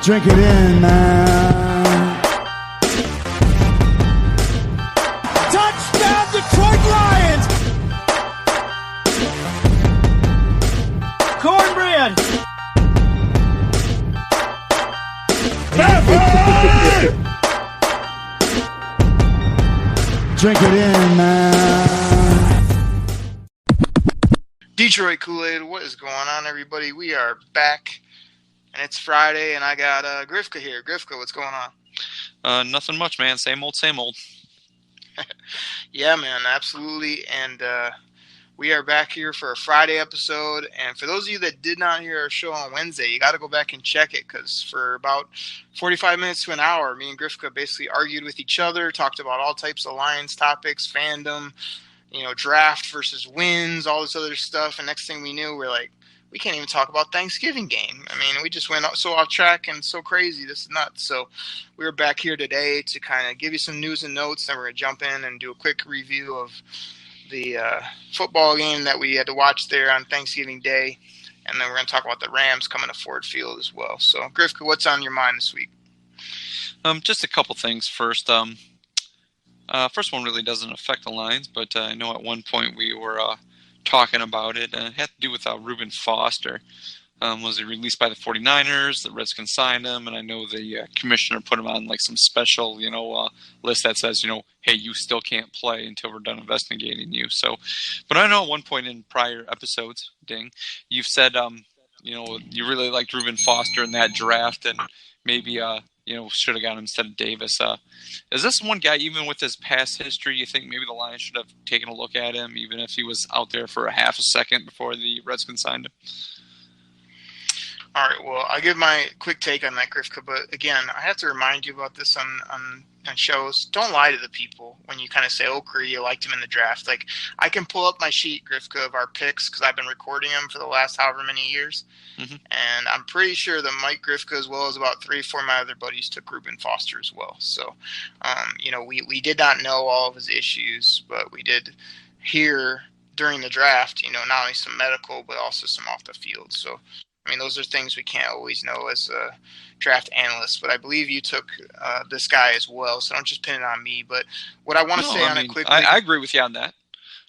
Drink it in, man. Touchdown, Detroit Lions! Cornbread! Stafford! Drink it in, man. Detroit Kool-Aid, what is going on, everybody? We are back, and it's Friday, and I got Grifka here. Grifka, what's going on? Nothing much, man. Same old, same old. Yeah, man, absolutely. And we are back here for a Friday episode. And for those of you that did not hear our show on Wednesday, you got to go back and check it, because for about 45 minutes to an hour, me and Grifka basically argued with each other, talked about all types of Lions topics, fandom, draft versus wins, all this other stuff. And next thing we knew, we're like, we can't even talk about Thanksgiving game. I mean, we just went so off track and so crazy. This is nuts. So we're back here today to kind of give you some news and notes. Then we're going to jump in and do a quick review of the football game that we had to watch there on Thanksgiving Day. And then we're going to talk about the Rams coming to Ford Field as well. So, Grifka, what's on your mind this week? Just a couple things first. First one really doesn't affect the Lions, but I know at one point we were talking about it, and it had to do with Reuben Foster. Was he released by the 49ers? The Redskins signed him, and I know the commissioner put him on like some special, list that says, hey, you still can't play until we're done investigating you. So, but I know at one point in prior episodes, you've said, you really liked Reuben Foster in that draft, and maybe, should have got him instead of Davis. Is this one guy, even with his past history, you think maybe the Lions should have taken a look at him, even if he was out there for a half a second before the Redskins signed him? All right, well, I'll give my quick take on that, Grifka, but again, I have to remind you about this on shows. Don't lie to the people when you kind of say, you liked him in the draft. Like, I can pull up my sheet, Grifka, of our picks, because I've been recording them for the last however many years, and I'm pretty sure that Mike Grifka, as well as about 3 or 4 of my other buddies, took Reuben Foster as well. So, we did not know all of his issues, but we did hear during the draft, not only some medical, but also some off the field. So, I mean, those are things we can't always know as a draft analyst, but I believe you took this guy as well, so don't just pin it on me. But what I want to say on it quickly... I agree with you on that.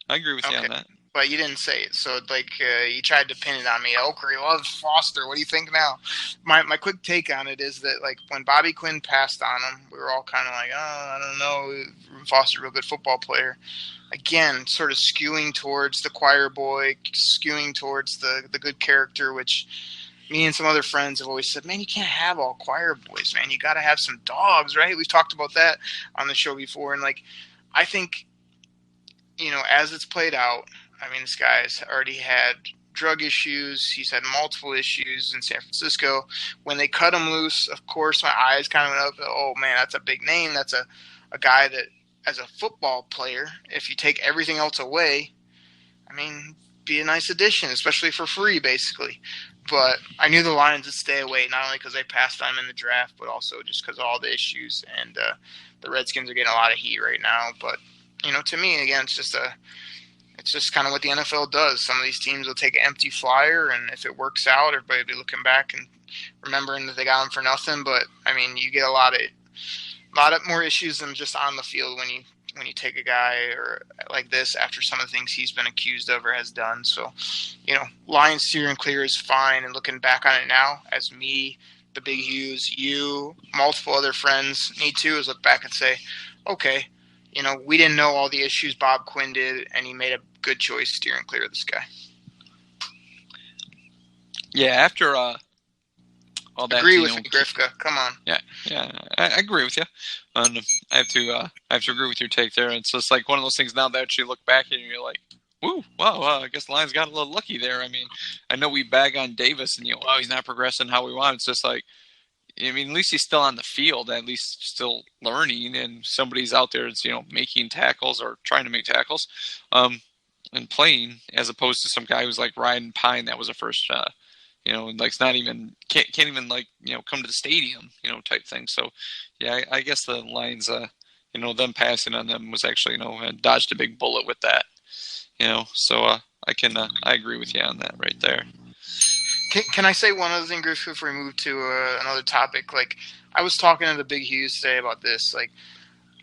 I agree with you on that. But you didn't say it, so you tried to pin it on me. Oakley loves Foster. What do you think now? My quick take on it is that, like, when Bobby Quinn passed on him, we were all kind of like, I don't know, Foster's a real good football player. Again, sort of skewing towards the choir boy, skewing towards the good character, which me and some other friends have always said, man, you can't have all choir boys, man. You got to have some dogs, right? We've talked about that on the show before. And, I think, as it's played out, I mean, this guy's already had drug issues. He's had multiple issues in San Francisco. When they cut him loose, of course, my eyes kind of went up. Oh, man, that's a big name. That's a guy that, as a football player, if you take everything else away, I mean, be a nice addition, especially for free, basically. But I knew the Lions would stay away, not only because they passed on him in the draft, but also just because of all the issues. And the Redskins are getting a lot of heat right now. But, to me, again, it's just kind of what the NFL does. Some of these teams will take an empty flyer, and if it works out, everybody will be looking back and remembering that they got him for nothing. But, I mean, you get a lot of more issues than just on the field when you take a guy or like this after some of the things he's been accused of or has done. So, Lions steer and clear is fine. And looking back on it now, as me, the Big Hughes, you, multiple other friends, me too, is look back and say, okay, we didn't know all the issues Bob Quinn did, and he made a good choice steering clear of this guy. Yeah, after all that, agree with me, Grifka. Come on. Yeah, I agree with you. I have to agree with your take there. It's just like one of those things now that you look back and you're like, woo, wow, I guess the Lions got a little lucky there. I mean, I know we bag on Davis and he's not progressing how we want. It's just like, I mean, at least he's still on the field, at least still learning, and somebody's out there that's, making tackles or trying to make tackles, and playing, as opposed to some guy who's like riding pine that was a first, it's not even, can't even come to the stadium, type thing. So, yeah, I guess the Lions, them passing on them was actually, dodged a big bullet with that, so I agree with you on that right there. Can I say one other thing, Griff, before we move to another topic? Like, I was talking to the Big Hughes today about this. Like,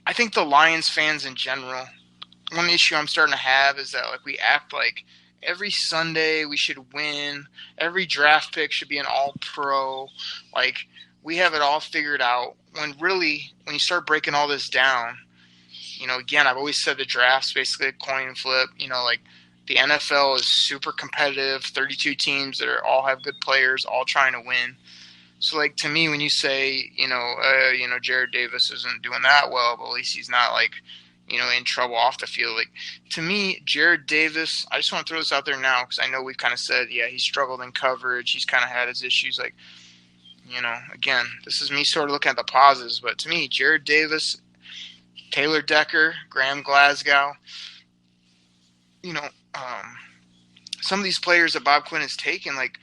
I think the Lions fans in general, one issue I'm starting to have is that like we act like every Sunday we should win, every draft pick should be an all-pro, like we have it all figured out. When really, when you start breaking all this down, again, I've always said the draft's basically a coin flip. Like the NFL is super competitive, 32 teams that all have good players, all trying to win. So, like, to me, when you say, Jared Davis isn't doing that well, but at least he's not, like, in trouble off the field. Like, to me, Jared Davis, I just want to throw this out there now because I know we've kind of said, yeah, he's struggled in coverage. He's kind of had his issues. Like, again, this is me sort of looking at the positives. But to me, Jared Davis, Taylor Decker, Graham Glasgow, some of these players that Bob Quinn has taken, like,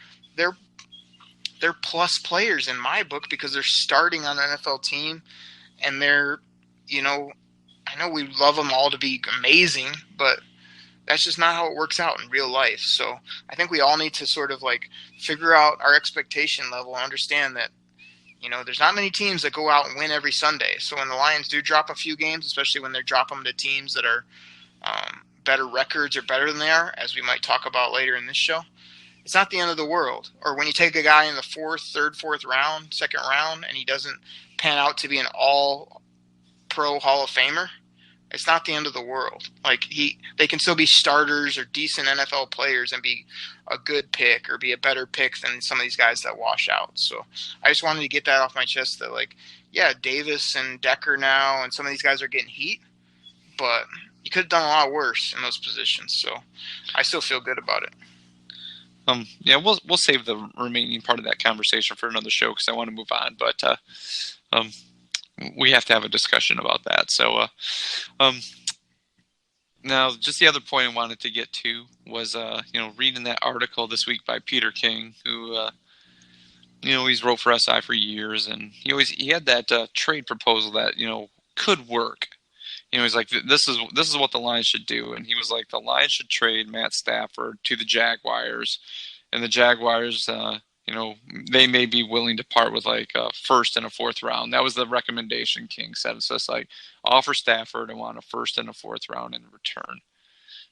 they're plus players in my book because they're starting on an NFL team and they're, I know we love them all to be amazing, but that's just not how it works out in real life. So I think we all need to sort of like figure out our expectation level and understand that, there's not many teams that go out and win every Sunday. So when the Lions do drop a few games, especially when they drop them to teams that are better records or better than they are, as we might talk about later in this show, it's not the end of the world. Or when you take a guy in the fourth round, second round, and he doesn't pan out to be an all-pro Hall of Famer, it's not the end of the world. Like they can still be starters or decent NFL players and be a good pick or be a better pick than some of these guys that wash out. So I just wanted to get that off my chest that, like, yeah, Davis and Decker now and some of these guys are getting heat, but you could have done a lot worse in those positions. So I still feel good about it. Yeah, we'll save the remaining part of that conversation for another show because I want to move on. But we have to have a discussion about that. So now, just the other point I wanted to get to was reading that article this week by Peter King, who he's wrote for SI for years, and he had that trade proposal that could work. He's like, this is what the Lions should do. And he was like, the Lions should trade Matt Stafford to the Jaguars. And the Jaguars, they may be willing to part with like a first and a fourth round. That was the recommendation King said. So it's like, offer Stafford and want a first and a fourth round in return.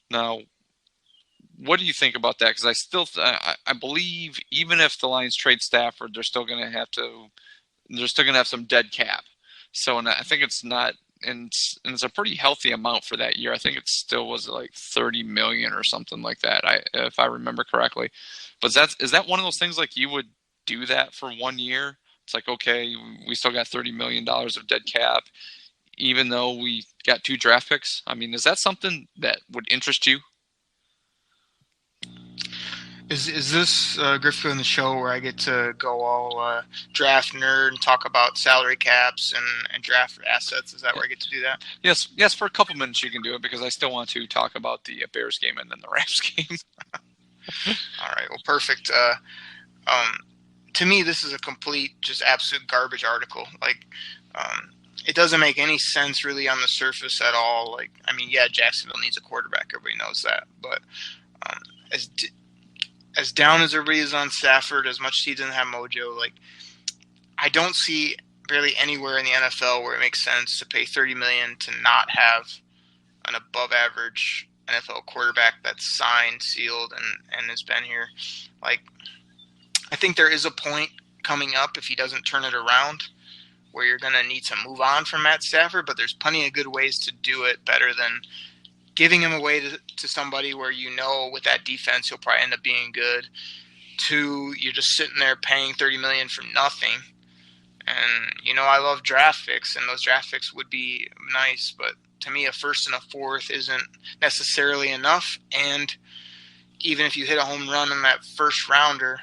Now, what do you think about that? Because I believe even if the Lions trade Stafford, they're still going to have some dead cap. So, and I think it's not, and it's a pretty healthy amount for that year. I think it still was like $30 million or something like that, if I remember correctly. But is that one of those things like you would do that for 1 year? It's like, okay, we still got $30 million of dead cap, even though we got 2 draft picks. I mean, is that something that would interest you? Is this Griffith in the show where I get to go all draft nerd and talk about salary caps and draft assets? Is that where I get to do that? Yes. For a couple minutes you can do it because I still want to talk about the Bears game and then the Rams game. All right. Well, perfect. To me, this is a complete, just absolute garbage article. Like, it doesn't make any sense really on the surface at all. Like, I mean, yeah, Jacksonville needs a quarterback. Everybody knows that. But as down as everybody is on Stafford, as much as he doesn't have mojo, like, I don't see barely anywhere in the NFL where it makes sense to pay $30 million to not have an above-average NFL quarterback that's signed, sealed, and has been here. Like, I think there is a point coming up if he doesn't turn it around where you're going to need to move on from Matt Stafford, but there's plenty of good ways to do it better than giving him away to somebody where with that defense he'll probably end up being good. 2, you're just sitting there paying $30 million for nothing. And, I love draft picks, and those draft picks would be nice, but to me, a first and a fourth isn't necessarily enough. And even if you hit a home run in that first rounder,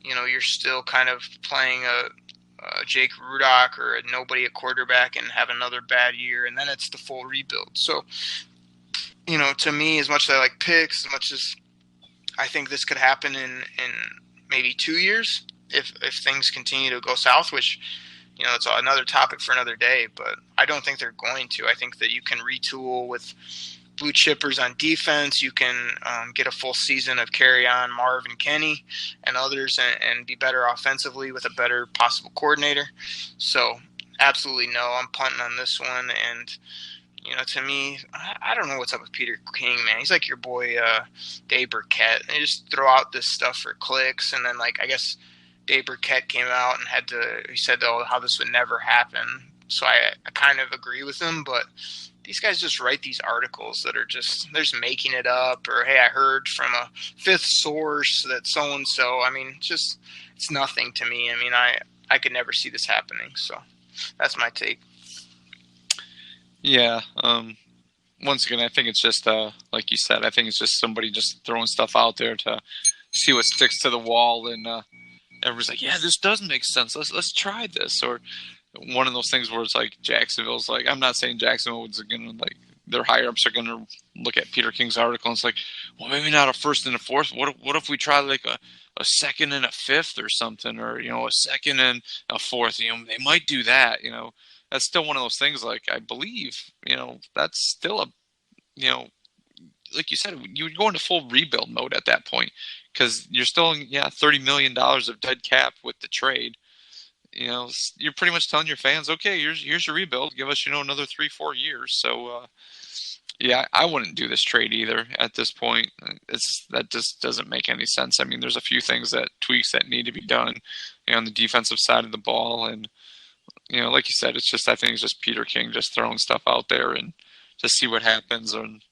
you're still kind of playing a Jake Rudock or a nobody at quarterback and have another bad year, and then it's the full rebuild. So, to me, as much as I like picks, as much as I think this could happen in maybe 2 years if things continue to go south, which, it's another topic for another day, but I don't think they're going to. I think that you can retool with blue chippers on defense. You can get a full season of carry on Marv and Kenny and others and be better offensively with a better possible coordinator. So absolutely no, I'm punting on this one. And, to me, I don't know what's up with Peter King, man. He's like your boy Dave Burkett. They just throw out this stuff for clicks. And then, I guess Dave Burkett came out and he said, how this would never happen. So I kind of agree with him, but these guys just write these articles that are they're just making it up, or, hey, I heard from a fifth source that so-and-so. I mean, it's nothing to me. I mean, I could never see this happening. So that's my take. Yeah. Once again, I think it's just, like you said, I think it's just somebody just throwing stuff out there to see what sticks to the wall. And everyone's like, yeah, this does make sense. Let's try this. Or one of those things where it's like Jacksonville's like, I'm not saying Jacksonville is going to, their higher-ups are going to look at Peter King's article and it's like, well, maybe not a first and a fourth. What if we try a second and a fifth or something, or, a second and a fourth? They might do that, That's still one of those things, I believe, that's still like you said, you would go into full rebuild mode at that point because you're still, $30 million of dead cap with the trade. You're pretty much telling your fans, okay, here's your rebuild. Give us, another 3-4 years. So, I wouldn't do this trade either at this point. That just doesn't make any sense. I mean, there's a few tweaks that need to be done, on the defensive side of the ball. And, like you said, I think it's just Peter King just throwing stuff out there and just see what happens. And,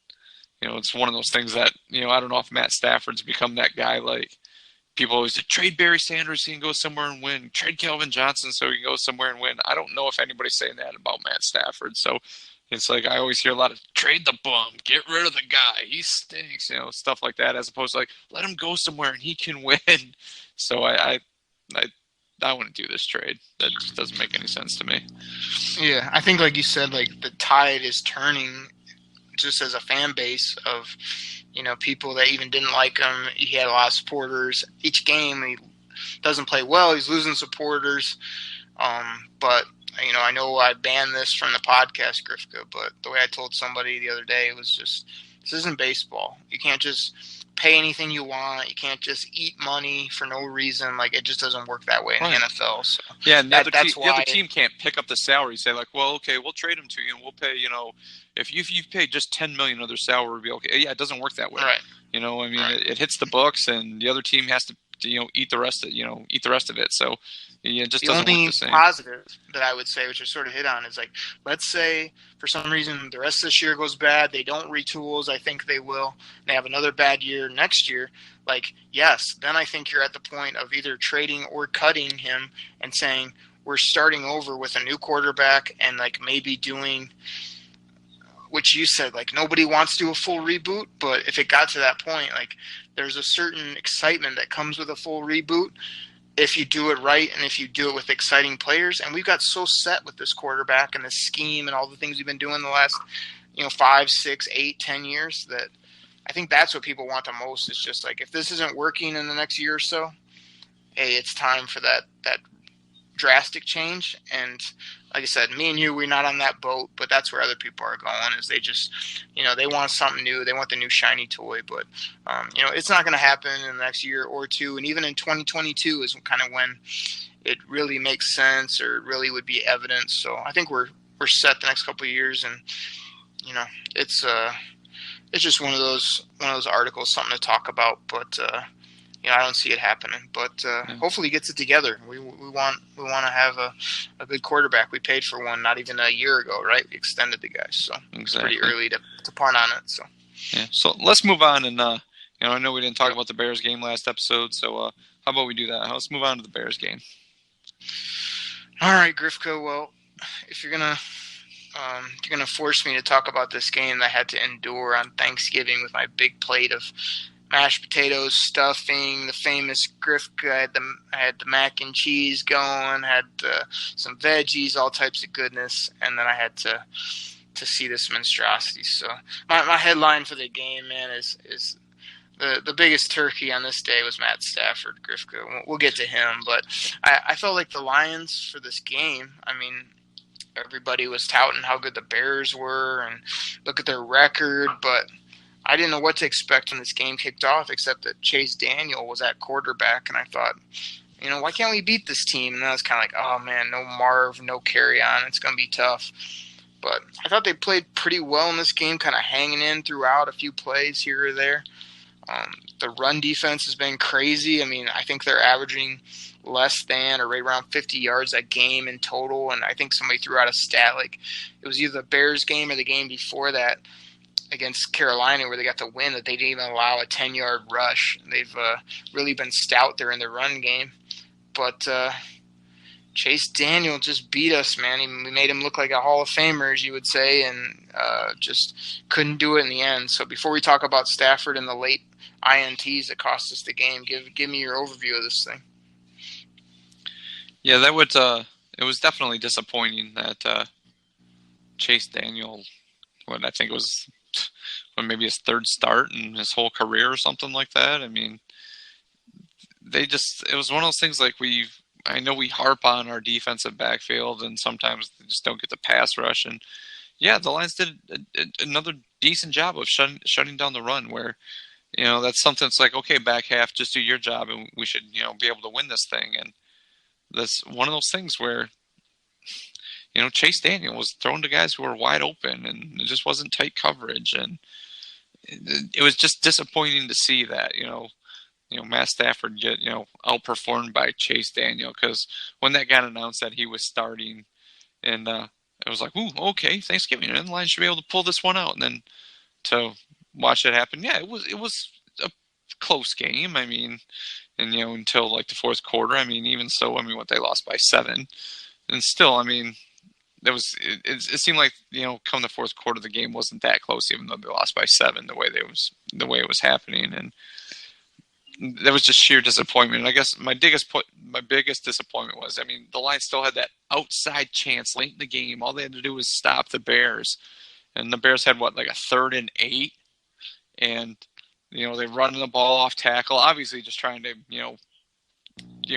it's one of those things that, I don't know if Matt Stafford's become that guy. People always say, trade Barry Sanders, he can go somewhere and win. Trade Calvin Johnson so he can go somewhere and win. I don't know if anybody's saying that about Matt Stafford. So it's I always hear a lot of trade the bum, get rid of the guy, he stinks, stuff like that, as opposed to let him go somewhere and he can win. So I wouldn't do this trade. That just doesn't make any sense to me. Yeah, I think like you said, the tide is turning just as a fan base of, people that even didn't like him. He had a lot of supporters. Each game he doesn't play well. He's losing supporters. But, I know I banned this from the podcast, Grifka, but the way I told somebody the other day was just, this isn't baseball. You can't just pay anything you want. You can't just eat money for no reason. It just doesn't work that way in the NFL. So yeah, and the other team can't pick up the salary. Say well, okay, we'll trade him to you, and we'll pay. If you've paid just $10 million of their salary, will be okay. Yeah, it doesn't work that way. Right. It hits the books, and the other team has to eat the rest of it. So it just doesn't work the same. The only positive that I would say, which I sort of hit on, is let's say for some reason the rest of this year goes bad, they don't retool as I think they will, they have another bad year next year. Yes, then I think you're at the point of either trading or cutting him and saying we're starting over with a new quarterback and maybe doing, which you said, nobody wants to do a full reboot, but if it got to that point, there's a certain excitement that comes with a full reboot if you do it right and if you do it with exciting players. And we've got so set with this quarterback and this scheme and all the things we've been doing the last, 5, 6, 8, 10 years that I think that's what people want the most. Is just if this isn't working in the next year or so, hey, it's time for that drastic change. And like I said, me and you, we're not on that boat, but that's where other people are going. Is they just, they want something new. They want the new shiny toy, but it's not going to happen in the next year or two. And even in 2022 is kind of when it really makes sense or really would be evident. So I think we're set the next couple of years, and it's just one of those articles, something to talk about, but I don't see it happening, but hopefully he gets it together. We want to have a good quarterback. We paid for one not even a year ago, right? We extended the guy, so it's pretty early to punt on it. So yeah, so let's move on, and I know we didn't talk about the Bears game last episode, so how about we do that? Let's move on to the Bears game. All right, Grifka. Well, if you're gonna force me to talk about this game that I had to endure on Thanksgiving with my big plate of mashed potatoes, stuffing, the famous Grifka. I had the mac and cheese going, had some veggies, all types of goodness, and then I had to see this monstrosity. So my headline for the game, man, is the biggest turkey on this day was Matt Stafford, Grifka. We'll get to him, but I felt like the Lions for this game, I mean, everybody was touting how good the Bears were and look at their record, but I didn't know what to expect when this game kicked off, except that Chase Daniel was at quarterback, and I thought, why can't we beat this team? And I was kind of like, oh man, no Marv, no carry on, it's going to be tough. But I thought they played pretty well in this game, kind of hanging in throughout, a few plays here or there. The run defense has been crazy. I mean, I think they're averaging less than or right around 50 yards a game in total. And I think somebody threw out a stat, like it was either the Bears game or the game before that against Carolina where they got the win, that they didn't even allow a 10-yard rush. They've really been stout there in the run game. But Chase Daniel just beat us, man. We made him look like a Hall of Famer, as you would say, and just couldn't do it in the end. So before we talk about Stafford and the late INTs that cost us the game, give me your overview of this thing. Yeah, it was definitely disappointing that Chase Daniel, I think it was maybe his third start in his whole career or something like that. I mean, it was one of those things like I know we harp on our defensive backfield and sometimes they just don't get the pass rush. And yeah, the Lions did another decent job of shutting down the run where, that's something that's like, okay, back half, just do your job and we should, be able to win this thing. And that's one of those things where, Chase Daniel was thrown to guys who were wide open and it just wasn't tight coverage. And it was just disappointing to see that, Matt Stafford get, outperformed by Chase Daniel, because when that got announced that he was starting, and it was like, ooh, okay, Thanksgiving, and the Lions should be able to pull this one out, and then to watch it happen, yeah, it was a close game. I mean, and until like the fourth quarter, I mean, even so, what they lost by 7, and still, I mean, it seemed like come the fourth quarter, the game wasn't that close, even though they lost by 7, the way it was happening, and that was just sheer disappointment. And I guess my biggest disappointment was, the Lions still had that outside chance late in the game. All they had to do was stop the Bears, and the Bears had like a 3rd and 8, and they run the ball off tackle, obviously just trying to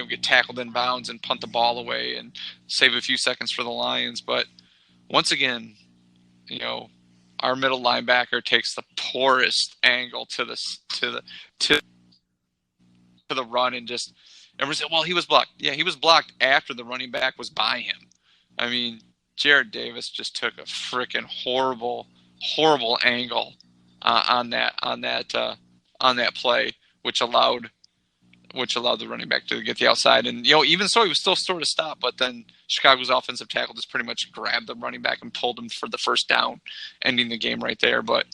get tackled in bounds and punt the ball away and save a few seconds for the Lions. But once again, our middle linebacker takes the poorest angle to the run, and just everyone said, well, he was blocked. Yeah, he was blocked after the running back was by him. I mean, Jared Davis just took a freaking horrible angle on that play, which allowed the running back to get the outside. And even so, he was still sort of stopped. But then Chicago's offensive tackle just pretty much grabbed the running back and pulled him for the first down, ending the game right there. But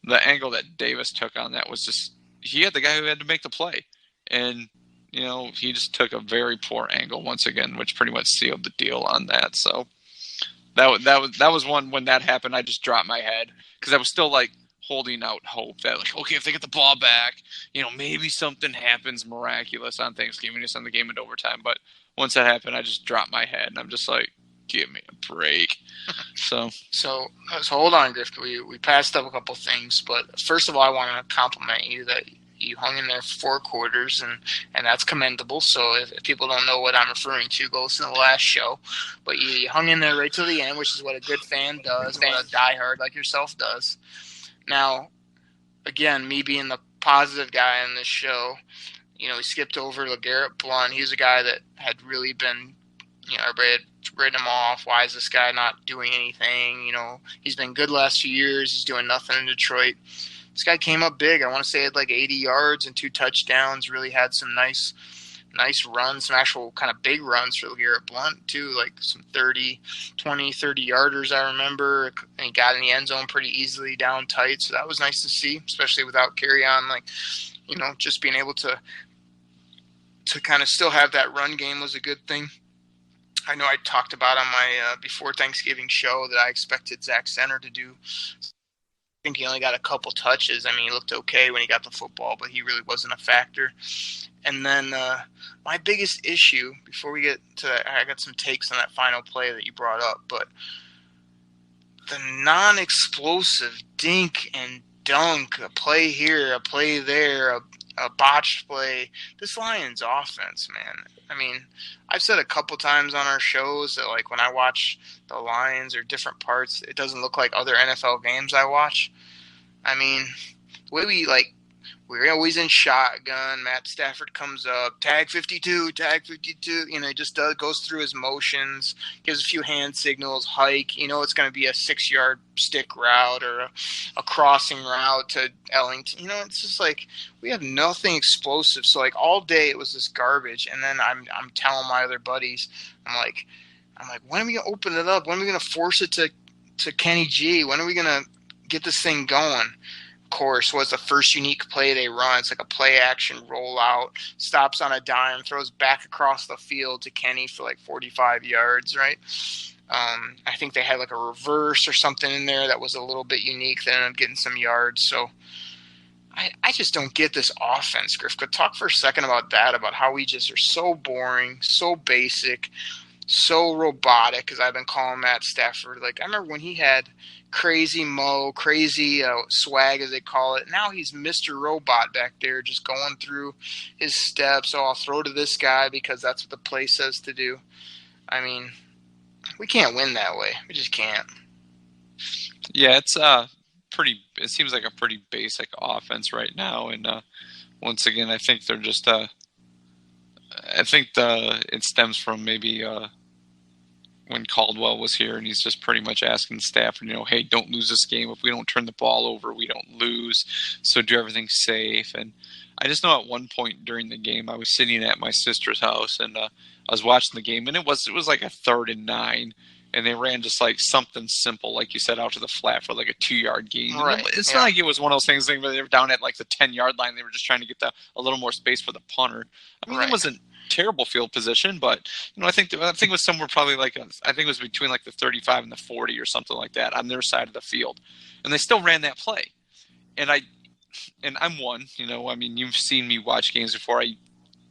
the angle that Davis took on that was just, he had the guy who had to make the play. And, he just took a very poor angle once again, which pretty much sealed the deal on that. So that was one, when that happened, I just dropped my head, because I was still like holding out hope that, like, okay, if they get the ball back, maybe something happens miraculous on Thanksgiving to send the game into overtime. But once that happened, I just dropped my head, and I'm just like, give me a break. So hold on, Griff. We passed up a couple things, but first of all, I want to compliment you that you hung in there for 4 quarters, and that's commendable. So if people don't know what I'm referring to, go listen to the last show. But you hung in there right till the end, which is what a good fan does, and what a diehard like yourself does. Now, again, me being the positive guy in this show, we skipped over LeGarrette Blount. He was a guy that had really been, everybody had written him off. Why is this guy not doing anything? He's been good last few years. He's doing nothing in Detroit. This guy came up big. I want to say he had like 80 yards and 2 touchdowns. Really had some nice runs, some actual kind of big runs for LeGarrette Blount too, like some 30 yarders, I remember. And he got in the end zone pretty easily down tight. So that was nice to see, especially without carry on. Like, just being able to kind of still have that run game was a good thing. I know I talked about on my before Thanksgiving show that I expected Zach Center to do. I think he only got a couple touches. I mean, he looked okay when he got the football, but he really wasn't a factor. And then my biggest issue, before we get to that, I got some takes on that final play that you brought up, but the non-explosive dink and dunk, a play here, a play there, a botched play. This Lions offense, man. I mean, I've said a couple times on our shows that, like, when I watch the Lions or different parts, it doesn't look like other NFL games I watch. I mean, the way we're always in shotgun. Matt Stafford comes up, tag 52, tag 52. You know, he just goes through his motions, gives a few hand signals, hike. You know, it's going to be a 6-yard stick route or a crossing route to Ellington. You know, it's just like we have nothing explosive. So, like, all day it was this garbage. And then I'm telling my other buddies, I'm like, when are we going to open it up? When are we going to force it to Kenny G? When are we going to get this thing going? Course was the first unique play they run. It's like a play action rollout, stops on a dime, throws back across the field to Kenny for like 45 yards, right? I think they had like a reverse or something in there that was a little bit unique. They ended up getting some yards. So I just don't get this offense, Griff. Could talk for a second about that, about how we just are so boring, so basic, so robotic, as I've been calling Matt Stafford. Like, I remember when he had crazy mo, crazy swag, as they call it. Now he's Mr. Robot back there, just going through his steps. Oh, I'll throw to this guy because that's what the play says to do. I mean, we can't win that way. We just can't. Yeah, it's it seems like a pretty basic offense right now, and once again, I think they're just it stems from maybe when Caldwell was here, and he's just pretty much asking Stafford, you know, hey, don't lose this game. If we don't turn the ball over, we don't lose. So do everything safe. And I just know at one point during the game, I was sitting at my sister's house, and I was watching the game, and it was like a 3rd and 9, and they ran just like something simple, like you said, out to the flat for like a 2-yard gain. Right. It's not like it was one of those things where they were down at like the 10-yard line. They were just trying to get a little more space for the punter. I mean, It wasn't terrible field position, but you know, I think it was somewhere probably I think it was between like the 35 and the 40 or something like that on their side of the field, and they still ran that play. And I'm one, you know, I mean, you've seen me watch games before. I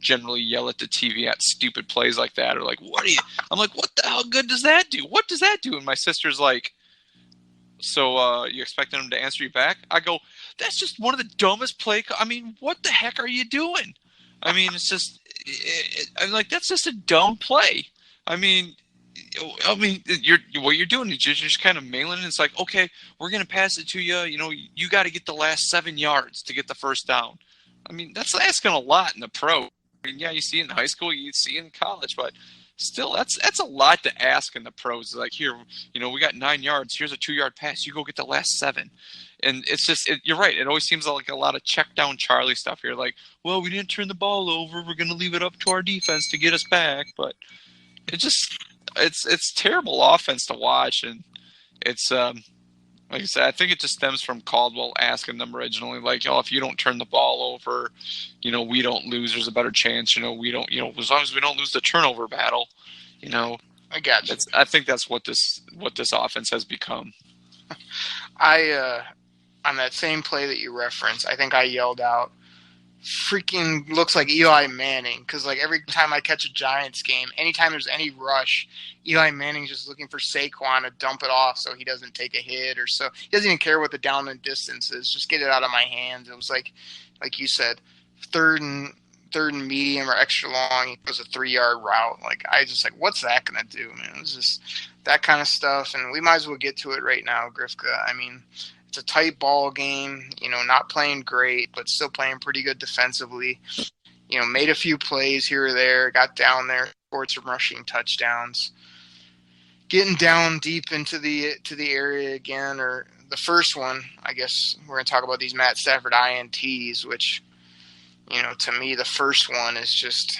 generally yell at the TV at stupid plays like that, or like, I'm like, what the hell good does that do? What does that do? And my sister's like, so you expecting him to answer you back? I go, that's just one of the dumbest I mean, what the heck are you doing? I mean, it's just, I'm like, that's just a dumb play. I mean, what you're doing is you're just kind of mailing it. It's like, okay, we're going to pass it to you. You know, you got to get the last 7 yards to get the first down. I mean, that's asking a lot in the pro. I mean, yeah, you see it in high school, you see it in college, but still, that's a lot to ask in the pros. Like, here, you know, we got 9 yards. Here's a 2-yard pass. You go get the last 7. And it's just, you're right. It always seems like a lot of check down Charlie stuff here. Like, well, we didn't turn the ball over. We're going to leave it up to our defense to get us back. But it's terrible offense to watch. And it's, like I said, I think it just stems from Caldwell asking them originally, like, oh, if you don't turn the ball over, you know, we don't lose. There's a better chance, you know, we don't, you know, as long as we don't lose the turnover battle, you know. I got you. I think that's what this offense has become. On that same play that you referenced, I think I yelled out, freaking looks like Eli Manning. Because, like, every time I catch a Giants game, anytime there's any rush, Eli Manning's just looking for Saquon to dump it off so he doesn't take a hit, or so he doesn't even care what the down and distance is. Just get it out of my hands. It was like you said, third and medium or extra long. It was a 3-yard route. Like, I just like, what's that gonna do, man? It was just that kind of stuff. And we might as well get to it right now, Grifka. I mean, it's a tight ball game, you know, not playing great, but still playing pretty good defensively. You know, made a few plays here or there, got down there, scored some rushing touchdowns. Getting down deep into the area again, or the first one, I guess we're going to talk about these Matt Stafford INTs, which, you know, to me, the first one is just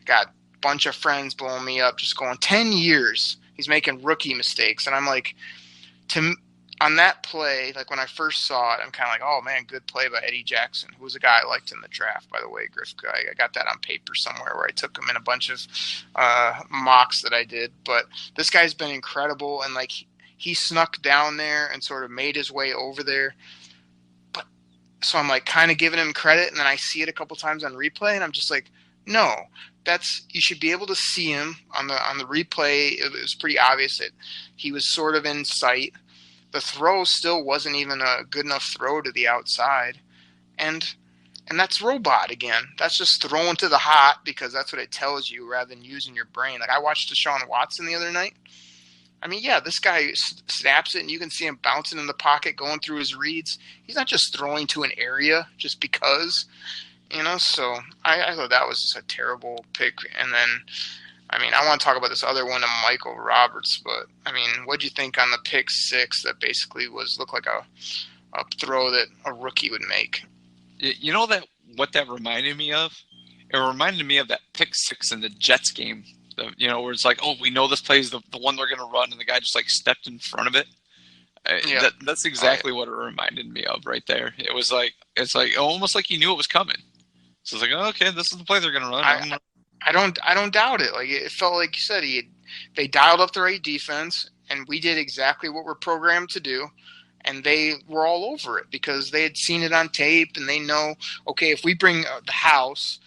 got a bunch of friends blowing me up, just going 10 years. He's making rookie mistakes. And I'm like, on that play, like when I first saw it, I'm kind of like, oh, man, good play by Eddie Jackson, who was a guy I liked in the draft, by the way, Grifka. I got that on paper somewhere where I took him in a bunch of mocks that I did. But this guy's been incredible, and, like, he snuck down there and sort of made his way over there. But so I'm, like, kind of giving him credit, and then I see it a couple times on replay, and I'm just like, no, you should be able to see him on the replay. It was pretty obvious that he was sort of in sight. The throw still wasn't even a good enough throw to the outside. And And that's robot again. That's just throwing to the hot because that's what it tells you rather than using your brain. Like I watched Deshaun Watson the other night. I mean, yeah, this guy snaps it and you can see him bouncing in the pocket, going through his reads. He's not just throwing to an area just because, so I thought that was just a terrible pick. And then, I mean, I want to talk about this other one of Michael Roberts, but I mean, what'd you think on the pick six that basically looked like a throw that a rookie would make? You know what that reminded me of? It reminded me of that pick six in the Jets game. Where it's like, oh, we know this play is the one they're going to run, and the guy just like stepped in front of it. Yeah. That's exactly what it reminded me of right there. It's like almost like he knew it was coming. So it's like, oh, okay, this is the play they're going to run. I don't doubt it. Like it felt like you said they dialed up the right defense, and we did exactly what we're programmed to do. And they were all over it because they had seen it on tape, and they know, okay, if we bring the house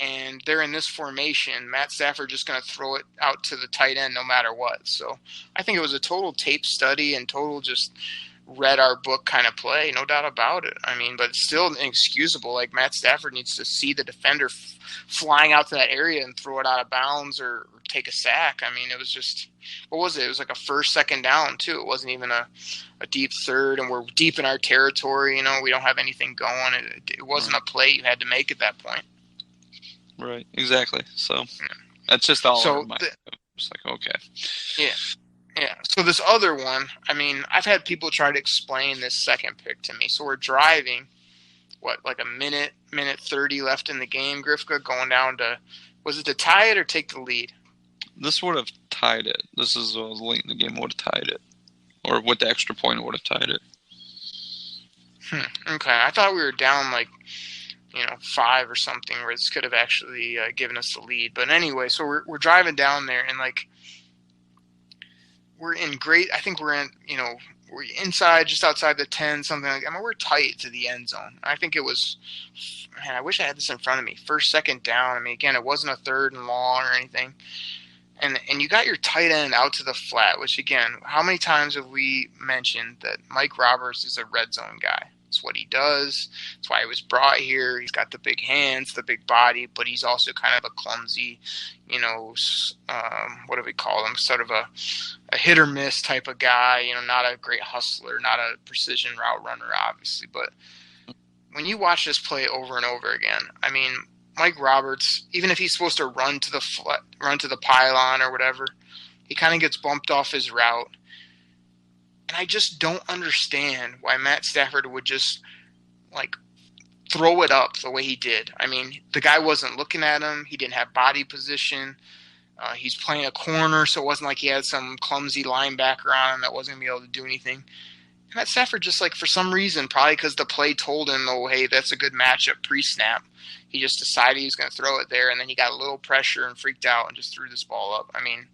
and they're in this formation, Matt Stafford just going to throw it out to the tight end no matter what. So I think it was a total tape study and total just read our book kind of play, no doubt about it. I mean, but it's still inexcusable. Like Matt Stafford needs to see the defender flying out to that area and throw it out of bounds or take a sack. I mean, it was just, what was it? It was like a first, second down too. It wasn't even a deep third, and we're deep in our territory. We don't have anything going. It wasn't a play you had to make at that point. Right, exactly. So that's just all. So it's like, okay. Yeah. So this other one, I mean, I've had people try to explain this second pick to me. So we're driving, like a minute 30 left in the game, Grifka, going down to, was it to tie it or take the lead? This would have tied it. This is late in the game would have tied it. Or with the extra point, it would have tied it. Okay. I thought we were down 5 or something where this could have actually given us the lead. But anyway, so we're driving down there and we're in great, I think we're in, we're inside, just outside the 10, something like that. I mean, we're tight to the end zone. I think it was, man, I wish I had this in front of me. First, second down. I mean, again, it wasn't a third and long or anything. And you got your tight end out to the flat, which again, how many times have we mentioned that Mike Roberts is a red zone guy? It's what he does. It's why he was brought here. He's got the big hands, the big body, but he's also kind of a clumsy, what do we call him? Sort of a hit or miss type of guy, not a great hustler, not a precision route runner, obviously. But when you watch this play over and over again, I mean, Mike Roberts, even if he's supposed to run to the pylon or whatever, he kind of gets bumped off his route. And I just don't understand why Matt Stafford would just throw it up the way he did. I mean, the guy wasn't looking at him. He didn't have body position. He's playing a corner, so it wasn't like he had some clumsy linebacker on him that wasn't going to be able to do anything. And Matt Stafford just for some reason, probably because the play told him, oh, hey, that's a good matchup pre-snap, he just decided he was going to throw it there, and then he got a little pressure and freaked out and just threw this ball up. I mean,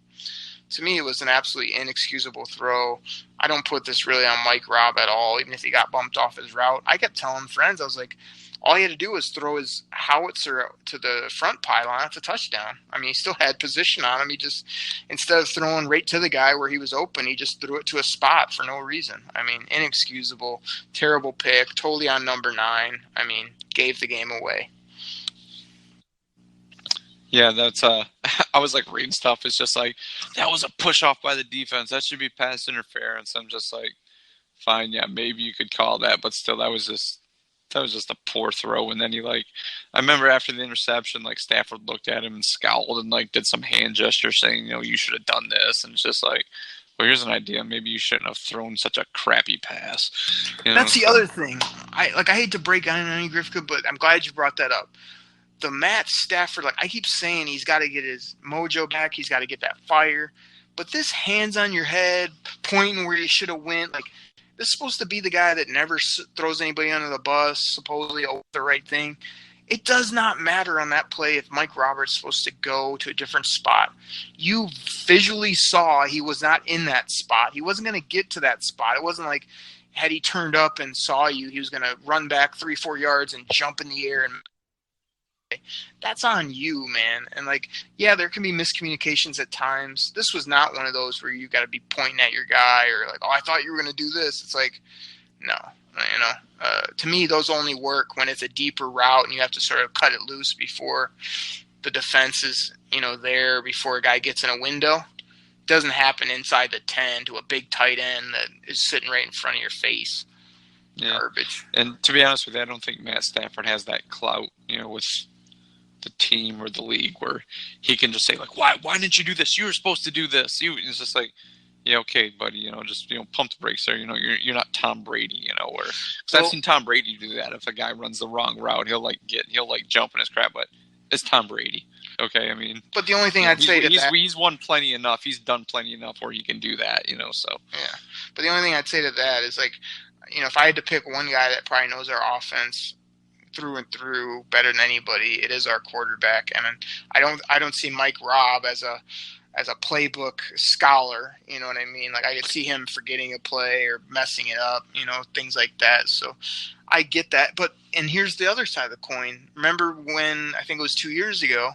to me, it was an absolutely inexcusable throw. I don't put this really on Mike Robb at all, even if he got bumped off his route. I kept telling friends, I was like, all he had to do was throw his howitzer to the front pylon. That's a touchdown. I mean, he still had position on him. He just, instead of throwing right to the guy where he was open, he just threw it to a spot for no reason. I mean, inexcusable, terrible pick, totally on number 9. I mean, gave the game away. Yeah, that's I was reading stuff. It's just that was a push off by the defense. That should be pass interference. I'm just fine, yeah, maybe you could call that, but still, that was just a poor throw. And then he I remember after the interception, Stafford looked at him and scowled and did some hand gesture saying, you should have done this. And it's just well, here's an idea. Maybe you shouldn't have thrown such a crappy pass. That's the other thing. I hate to break on any Grifka, but I'm glad you brought that up. The Matt Stafford, I keep saying he's got to get his mojo back. He's got to get that fire. But this hands on your head, pointing where you should have went, this is supposed to be the guy that never throws anybody under the bus, supposedly the right thing. It does not matter on that play if Mike Roberts is supposed to go to a different spot. You visually saw he was not in that spot. He wasn't going to get to that spot. It wasn't had he turned up and saw you, he was going to run back 3-4 yards and jump in the air and that's on you, man. And yeah, there can be miscommunications at times. This was not one of those where you got to be pointing at your guy or oh, I thought you were going to do this. It's no. To me, those only work when it's a deeper route and you have to sort of cut it loose before the defense is, there before a guy gets in a window. It doesn't happen inside the 10 to a big tight end that is sitting right in front of your face. Yeah. Garbage. And to be honest with you, I don't think Matt Stafford has that clout, with the team or the league where he can just say, like, why didn't you do this? You were supposed to do this. It's just like, yeah, okay, buddy, just pump the brakes there. You're not Tom Brady, because I've seen Tom Brady do that. If a guy runs the wrong route, he'll jump in his crap, but it's Tom Brady. Okay, I mean, but the only thing I'd say to that, he's won plenty enough. He's done plenty enough where he can do that, So yeah, but the only thing I'd say to that is, like, if I had to pick one guy that probably knows our offense through and through better than anybody, it is our quarterback. And I don't see Mike Robb as a playbook scholar, you know what I mean? Like, I could see him forgetting a play or messing it up, things like that. So I get that. And here's the other side of the coin. Remember when, I think it was 2 years ago,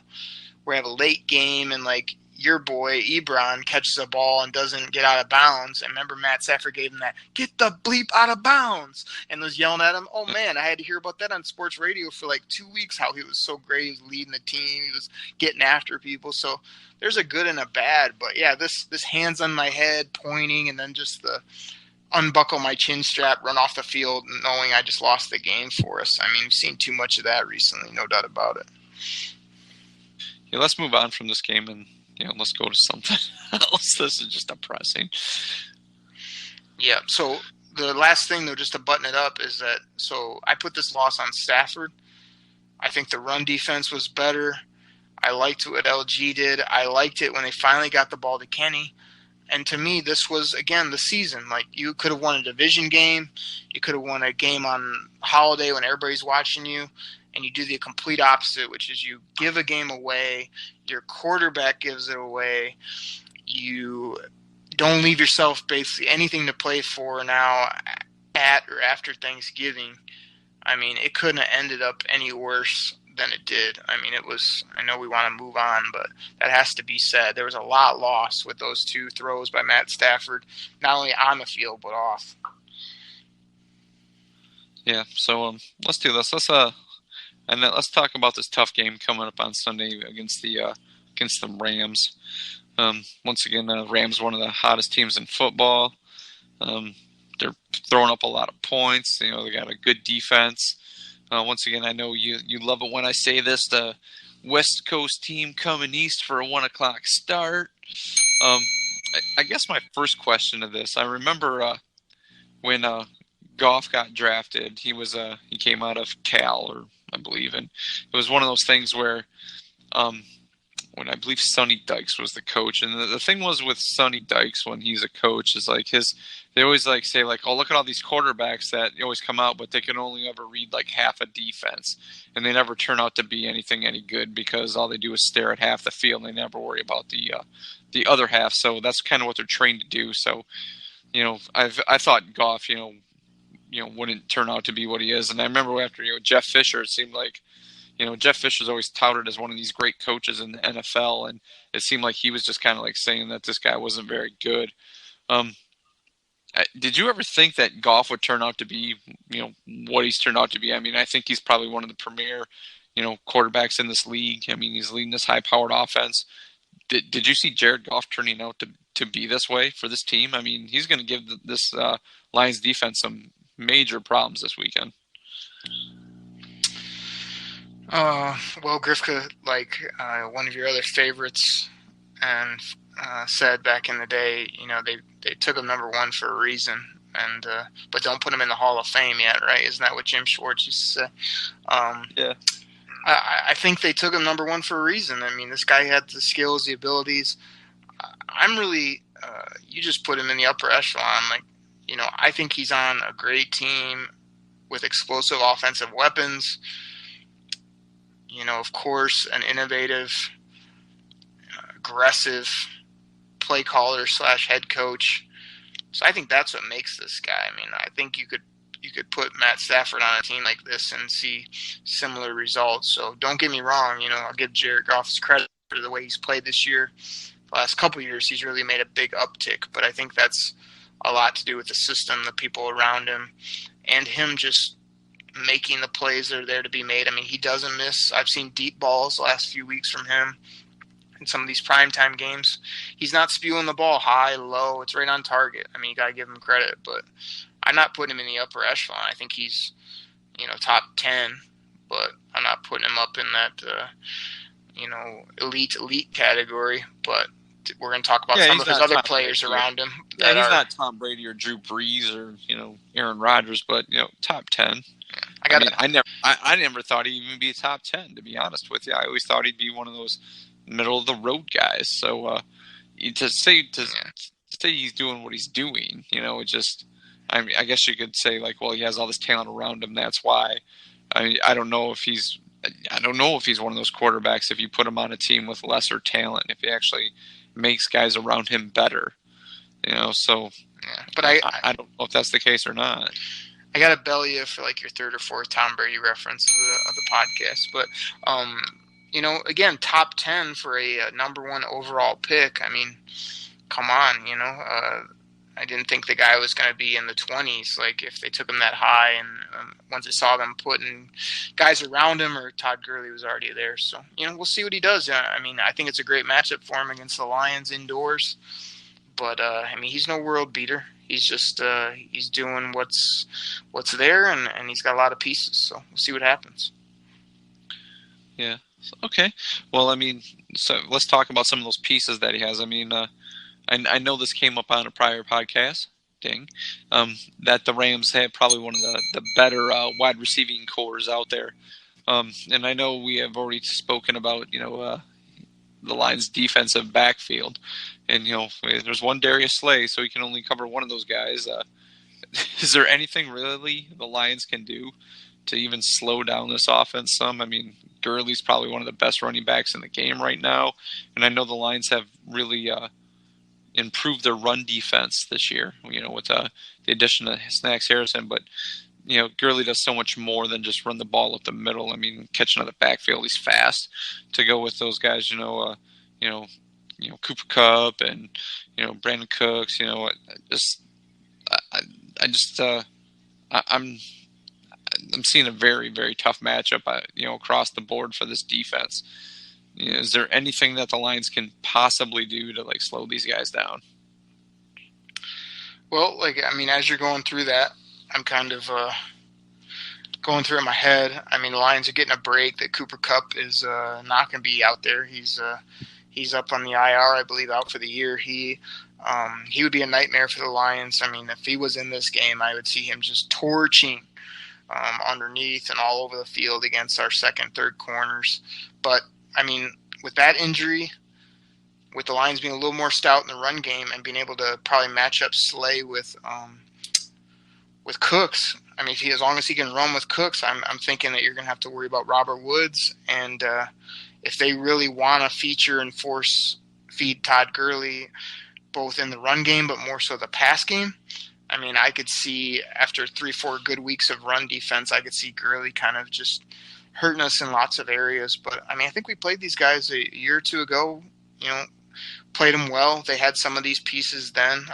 we have a late game and, like, your boy Ebron catches a ball and doesn't get out of bounds. And remember Matt Stafford gave him that, get the bleep out of bounds, and was yelling at him. Oh man, I had to hear about that on sports radio for like 2 weeks, how he was so great. He was leading the team. He was getting after people. So there's a good and a bad, but yeah, this hands on my head pointing and then just the unbuckle my chin strap, run off the field knowing I just lost the game for us. I mean, we've seen too much of that recently, no doubt about it. Yeah, let's move on from this game and let's go to something else. This is just depressing. Yeah, so the last thing, though, just to button it up, is that, so I put this loss on Stafford. I think the run defense was better. I liked what LG did. I liked it when they finally got the ball to Kenny. And to me, this was, again, the season. Like, you could have won a division game. You could have won a game on holiday when everybody's watching you. And you do the complete opposite, which is you give a game away, your quarterback gives it away, you don't leave yourself basically anything to play for now at or after Thanksgiving. I mean, it couldn't have ended up any worse than it did. I mean, it was, I know we want to move on, but that has to be said. There was a lot lost with those two throws by Matt Stafford, not only on the field, but off. Yeah, so let's do this. And then let's talk about this tough game coming up on Sunday against the Rams. Once again, the Rams are one of the hottest teams in football. They're throwing up a lot of points. They got a good defense. Once again, I know you love it when I say this. The West Coast team coming east for a 1:00 start. I guess my first question to this, I remember when Goff got drafted. He came out of Cal, or I believe, and it was one of those things where when I believe Sonny Dykes was the coach, and the thing was with Sonny Dykes when he's a coach is like they always like say like, oh, look at all these quarterbacks that always come out, but they can only ever read like half a defense, and they never turn out to be any good because all they do is stare at half the field and they never worry about the other half. So that's kind of what they're trained to do. So I thought Goff wouldn't turn out to be what he is. And I remember after, Jeff Fisher, it seemed like, Jeff Fisher's always touted as one of these great coaches in the NFL. And it seemed like he was just kind of like saying that this guy wasn't very good. Did you ever think that Goff would turn out to be, what he's turned out to be? I mean, I think he's probably one of the premier, quarterbacks in this league. I mean, he's leading this high-powered offense. Did you see Jared Goff turning out to be this way for this team? I mean, he's going to give this Lions defense some major problems this weekend. Well, Grifka, like one of your other favorites, and said back in the day, they took him number one for a reason, and but don't put him in the Hall of Fame yet, right? Isn't that what Jim Schwartz used to say? Yeah. I think they took him number one for a reason. I mean, this guy had the skills, the abilities. I'm really, you just put him in the upper echelon. Like, I think he's on a great team with explosive offensive weapons. Of course, an innovative, aggressive play caller / head coach. So I think that's what makes this guy. I mean, I think you could put Matt Stafford on a team like this and see similar results. So don't get me wrong. I'll give Jared Goff his credit for the way he's played this year. The last couple of years, he's really made a big uptick. But I think that's a lot to do with the system, the people around him, and him just making the plays that are there to be made. I mean, he doesn't miss. I've seen deep balls the last few weeks from him in some of these primetime games. He's not spewing the ball high, low. It's right on target. I mean, you got to give him credit, but I'm not putting him in the upper echelon. I think he's, top 10, but I'm not putting him up in that, elite category. But we're going to talk about some of his other players around him. Yeah, he's not Tom Brady or Drew Brees or, Aaron Rodgers, but, top 10. I never thought he'd even be a top 10, to be honest with you. I always thought he'd be one of those middle of the road guys. So to say he's doing what he's doing, it just, I guess you could say like, well, he has all this talent around him. That's why. I don't know if he's one of those quarterbacks. If you put him on a team with lesser talent, if he actually makes guys around him better, So, yeah. But I don't know if that's the case or not. I got to bell you for like your third or fourth Tom Brady reference of the podcast, but again, top 10 for a number one overall pick. I mean, come on, I didn't think the guy was going to be in the 20s. Like if they took him that high, and once I saw them putting guys around him, or Todd Gurley was already there. So we'll see what he does. I mean, I think it's a great matchup for him against the Lions indoors. But he's no world beater. He's just he's doing what's there, and he's got a lot of pieces. So we'll see what happens. Yeah. Okay. Well, so let's talk about some of those pieces that he has. I know this came up on a prior podcast, that the Rams had probably one of the better wide receiving cores out there. And I know we have already spoken about, the Lions' defensive backfield. And, there's one Darius Slay, so he can only cover one of those guys. Is there anything really the Lions can do to even slow down this offense some? Gurley's probably one of the best running backs in the game right now. And I know the Lions have really improved their run defense this year, with the addition of Snacks Harrison. But, Gurley does so much more than just run the ball up the middle. Catching out of the backfield, he's fast to go with those guys, Cooper Kupp and, Brandon Cooks, I'm seeing a very, very tough matchup, across the board for this defense. Is there anything that the Lions can possibly do to slow these guys down? Well, as you're going through that, I'm kind of going through it in my head. The Lions are getting a break that Cooper Kupp is not going to be out there. He's up on the IR, I believe, out for the year. He would be a nightmare for the Lions. If he was in this game, I would see him just torching underneath and all over the field against our second, third corners. But, with that injury, with the Lions being a little more stout in the run game and being able to probably match up Slay with Cooks, as long as he can run with Cooks, I'm thinking that you're going to have to worry about Robert Woods. And if they really want to feature and force feed Todd Gurley both in the run game but more so the pass game, I could see after 3-4 good weeks of run defense, I could see Gurley kind of just hurting us in lots of areas. But, I think we played these guys a year or two ago, played them well. They had some of these pieces then.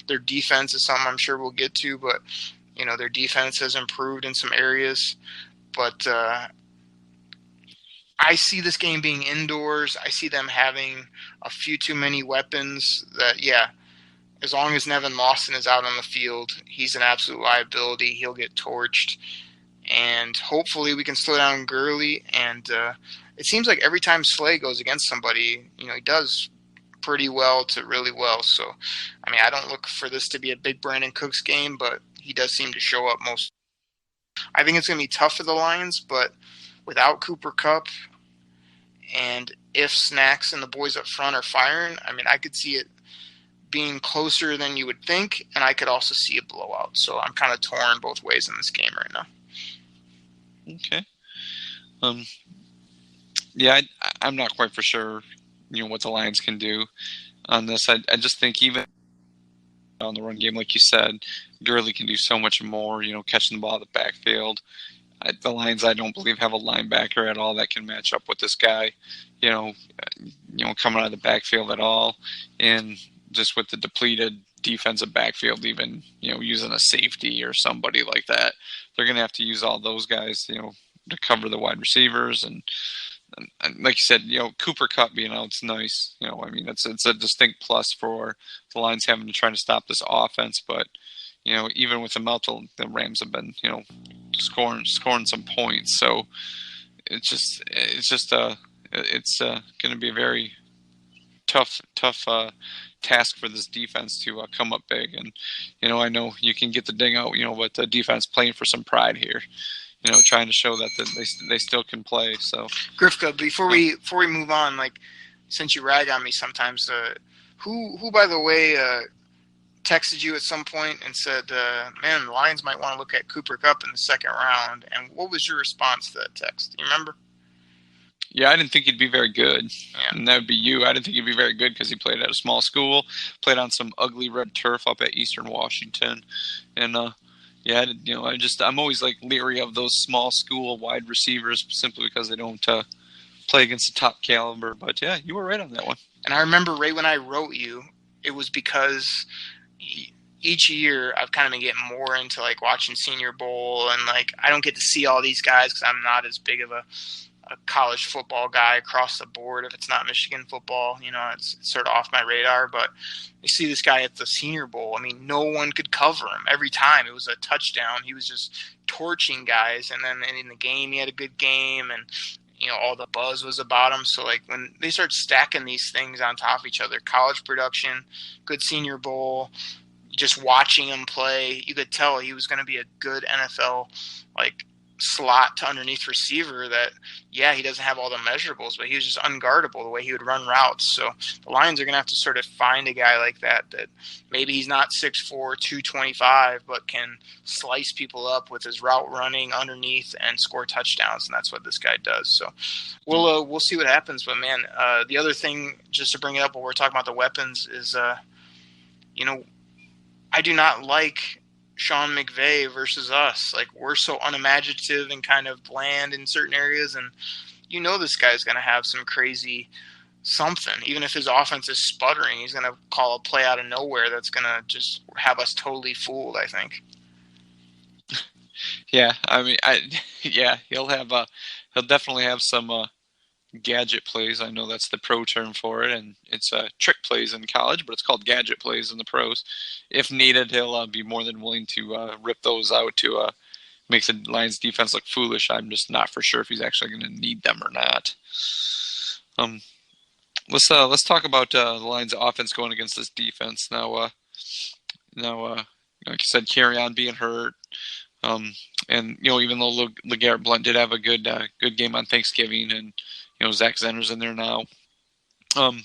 Their defense is something I'm sure we'll get to, but, their defense has improved in some areas. But I see this game being indoors. I see them having a few too many weapons that, as long as Nevin Lawson is out on the field, he's an absolute liability. He'll get torched. And hopefully we can slow down Gurley. And it seems like every time Slay goes against somebody, he does pretty well to really well. So, I don't look for this to be a big Brandon Cooks game, but he does seem to show up most. I think it's going to be tough for the Lions, but without Cooper Kupp, and if Snacks and the boys up front are firing, I could see it being closer than you would think, and I could also see a blowout. So I'm kind of torn both ways in this game right now. Okay. Yeah, I'm not quite for sure, what the Lions can do on this. I just think even on the run game, like you said, Gurley can do so much more, catching the ball at the backfield. The Lions, I don't believe, have a linebacker at all that can match up with this guy, coming out of the backfield at all. And just with the depleted defensive backfield, even, using a safety or somebody like that. They're going to have to use all those guys, to cover the wide receivers. And like you said, Cooper Kupp being out, it's nice. It's a distinct plus for the Lions having to try to stop this offense. But, even with him out, the Rams have been, scoring some points. So it's going to be a very tough task for this defense to come up big. And, I know you can get the ding out, but the defense playing for some pride here, trying to show that they still can play. So, Grifka, before we move on, like, since you rag on me sometimes, who by the way texted you at some point and said, man, the Lions might want to look at Cooper Kupp in the second round, and what was your response to that text? Do you remember? Yeah, I didn't think he'd be very good. Yeah. And that would be you. I didn't think he'd be very good because he played at a small school, played on some ugly red turf up at Eastern Washington. And, I'm always like leery of those small school wide receivers simply because they don't play against the top caliber. But, yeah, you were right on that one. And I remember right when I wrote you, it was because each year I've kind of been getting more into, like, watching Senior Bowl. And, like, I don't get to see all these guys because I'm not as big of a college football guy across the board. If it's not Michigan football, it's sort of off my radar. But you see this guy at the Senior Bowl. I mean, no one could cover him every time. It was a touchdown. He was just torching guys. And then in the game, he had a good game, and all the buzz was about him. So, like, when they start stacking these things on top of each other, college production, good Senior Bowl, just watching him play, you could tell he was going to be a good NFL, like, slot to underneath receiver that, yeah, he doesn't have all the measurables, but he was just unguardable the way he would run routes. So the Lions are going to have to sort of find a guy like that maybe he's not 6'4", 225, but can slice people up with his route running underneath and score touchdowns, and that's what this guy does. So we'll see what happens. But, man, the other thing, just to bring it up while we're talking about the weapons, is, I do not like Sean McVay versus us. Like, we're so unimaginative and kind of bland in certain areas, and this guy's going to have some crazy something. Even if his offense is sputtering, he's going to call a play out of nowhere that's going to just have us totally fooled, I think. Yeah, I mean, he'll definitely have some gadget plays. I know that's the pro term for it, and it's trick plays in college, but it's called gadget plays in the pros. If needed, he'll be more than willing to rip those out to make the Lions defense look foolish. I'm just not for sure if he's actually going to need them or not. Let's talk about the Lions offense going against this defense now. Like you said, Kerryon being hurt. And even though LeGarrette Blount did have a good game on Thanksgiving, and Zach Zenner's in there now. The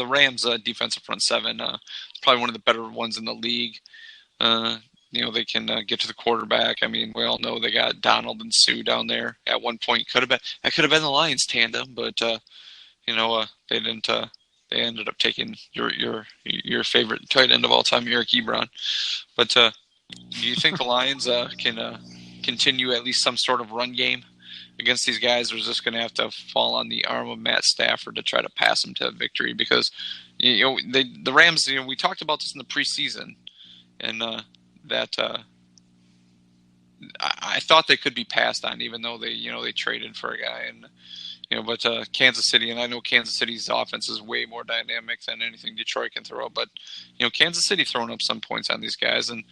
Rams defensive front seven is probably one of the better ones in the league. They can get to the quarterback. I mean, we all know they got Donald and Sue down there. At one point, could have been the Lions tandem, but they didn't. They ended up taking your favorite tight end of all time, Eric Ebron. But do you think the Lions can continue at least some sort of run game against these guys, or is this going to have to fall on the arm of Matt Stafford to try to pass them to victory? Because the Rams, we talked about this in the preseason, and that I thought they could be passed on, even though they traded for a guy, and but Kansas City, and I know Kansas City's offense is way more dynamic than anything Detroit can throw, but Kansas City throwing up some points on these guys, and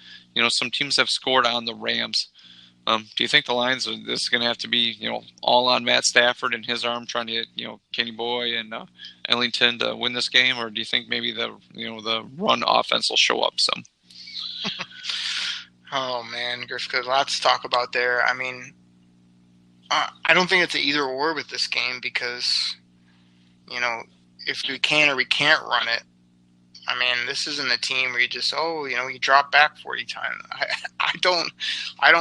some teams have scored on the Rams. Do you think the Lions this is going to have to be all on Matt Stafford and his arm trying to get Kenny Boy and Ellington to win this game, or do you think maybe the run offense will show up some? Oh man, Grifka, lots to talk about there. I mean, I don't think it's an either or with this game because if we can or we can't run it. I mean, this isn't a team where you just you drop back 40 times. I don't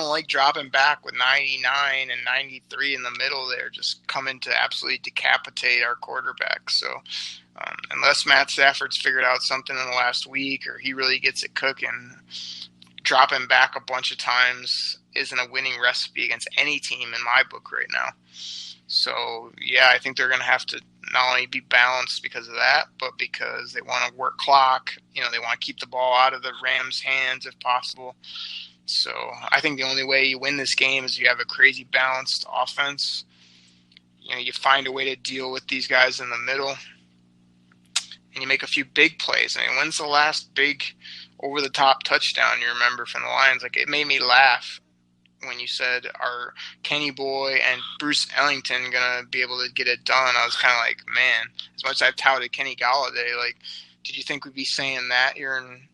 like dropping back with 99 and 93 in the middle there, just coming to absolutely decapitate our quarterback. So unless Matt Stafford's figured out something in the last week or he really gets it cooking, dropping back a bunch of times isn't a winning recipe against any team in my book right now. So, yeah, I think they're going to have to not only be balanced because of that, but because they want to work clock. They want to keep the ball out of the Rams' hands if possible. So I think the only way you win this game is you have a crazy balanced offense. You find a way to deal with these guys in the middle, and you make a few big plays. I mean, when's the last big over-the-top touchdown you remember from the Lions? Like, it made me laugh when you said, are Kenny Boy and Bruce Ellington going to be able to get it done? I was kind of like, man, as much as I've touted Kenny Galladay, like, did you think we'd be saying that here in